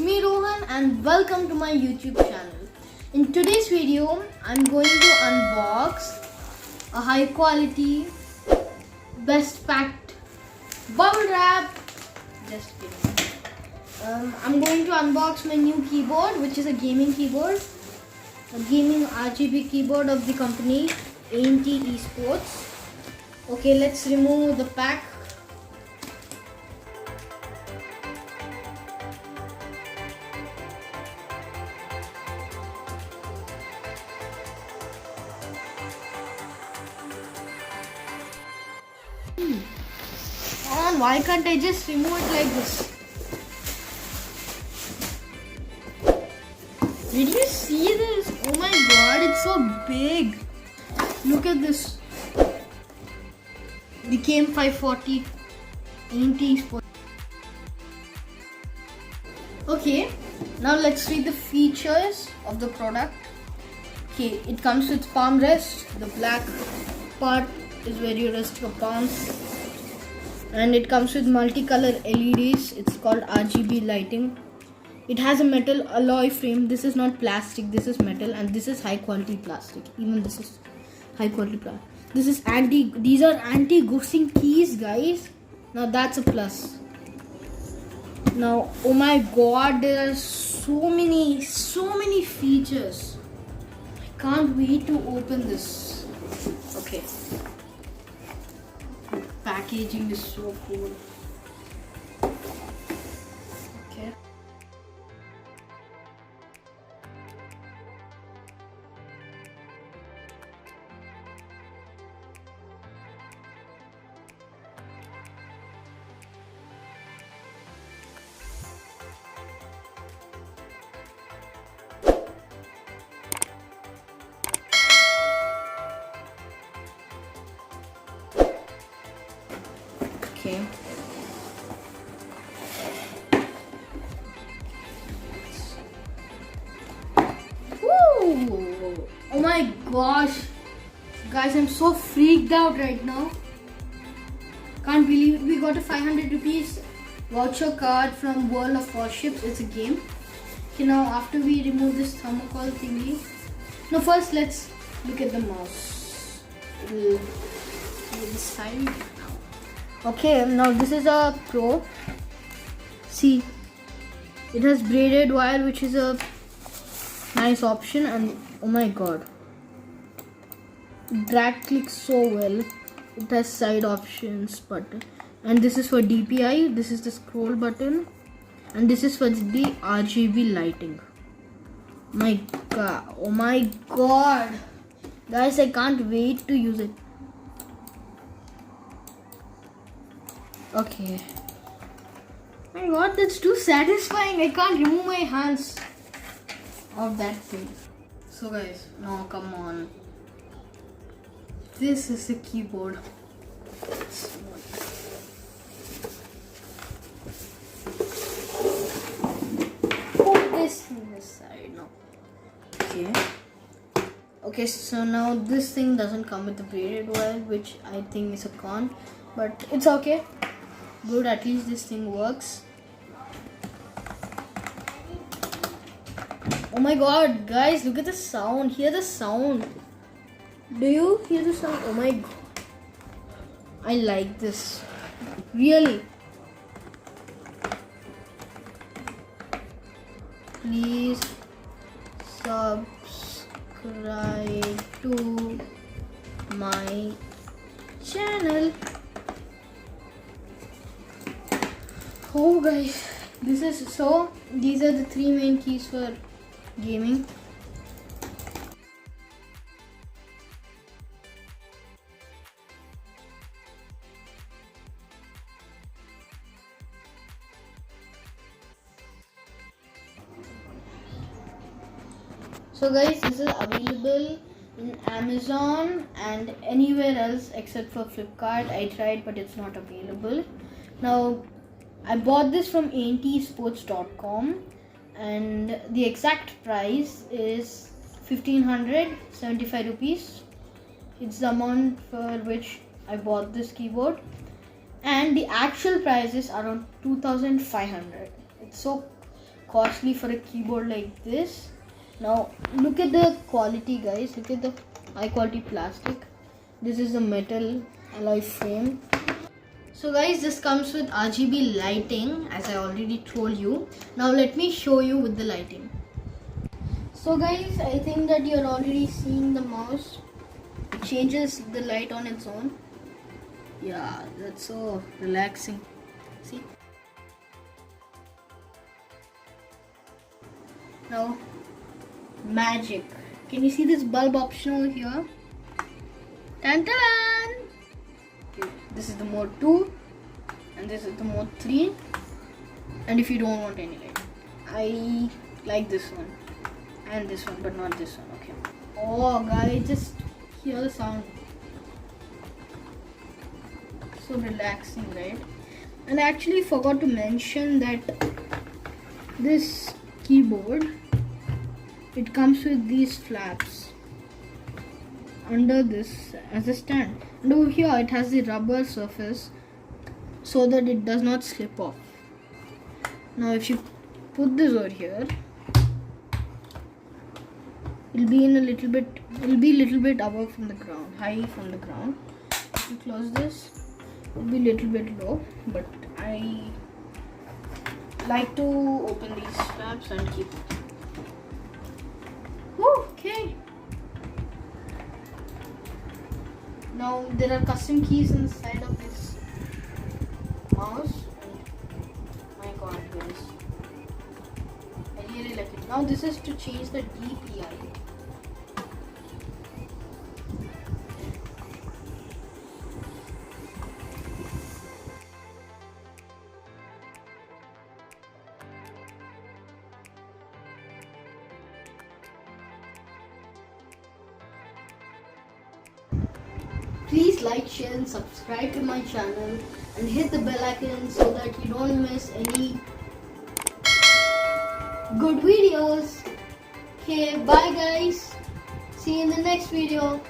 me Rohan and welcome to my YouTube channel. In today's video, I'm going to unbox a high quality, best packed bubble wrap. Just kidding. I'm going to unbox my new keyboard, which is a gaming keyboard. A gaming RGB keyboard of the company Esports. Okay, let's remove the pack. Why can't I just remove it like this? Did you see this? Oh my god, it's so big. Look at this. The KM540 Esports. Okay, now let's read the features of the product. Okay, it comes with palm rest. The black part is where you rest your palms. And it comes with multicolor LEDs. It's called RGB lighting. It has a metal alloy frame. This is not plastic, this is metal, and this is high quality plastic. Even this is high quality plastic. These are anti-ghosting keys, guys. Now that's a plus. Now, oh my god, there are so many features. I can't wait to open this. Okay. Packaging is so cool. Okay. Okay. Woo! Oh my gosh, guys, I'm so freaked out right now. Can't believe we got a 500 rupees voucher card from World of Warships. It's a game. Okay, now after we remove this thermocol thingy, now first let's look at the mouse. This side. Okay, now this is a Pro. See, it has braided wire, which is a nice option, and oh my god, drag clicks so well. It has side options button, and this is for DPI. This is the scroll button, and this is for the RGB lighting. My god, oh my god, guys, I can't wait to use it. Okay. My god, that's too satisfying. I can't remove my hands of that thing. So guys, no, come on. This is the keyboard. Put this in the side now. Okay. Okay, so now this thing doesn't come with the braided wire, which I think is a con, but it's okay. Good, at least this thing works. Oh my god, guys, look at the sound. Hear the sound. Do you hear the sound? Oh my god, I like this. Really. Please subscribe to my channel. Oh guys, these are the three main keys for gaming. So guys, this is available in Amazon and anywhere else except for Flipkart. I tried, but it's not available. Now, I bought this from esports.com and the exact price is 1575 rupees. It's the amount for which I bought this keyboard, and the actual price is around 2500. It's so costly for a keyboard like this. Now look at the quality, guys. Look at the high quality plastic. This is a metal alloy frame. So guys, this comes with RGB lighting, as I already told you. Now let me show you with the lighting. So guys, I think that you're already seeing the mouse. It changes the light on its own. Yeah, that's so relaxing. See? Now, magic. Can you see this bulb option over here? Tan-tan! Okay, this is the mode 2 and this is the mode 3. And if you don't want any light, I like this one and this one, but not this one. Okay. Oh guys, just hear the sound. So relaxing, right? And I actually forgot to mention that this keyboard, it comes with these flaps under this as a stand, and over here it has the rubber surface so that it does not slip off. Now if you put this over here, it'll be a little bit above from the ground, high from the ground. If you close this, it'll be a little bit low, but I like to open these flaps and keep it. Okay. Now there are custom keys inside of this mouse. And my god, guys, I really like it. Now this is to change the DPI. Please like, share and subscribe to my channel and hit the bell icon so that you don't miss any good videos. Okay, bye guys. See you in the next video.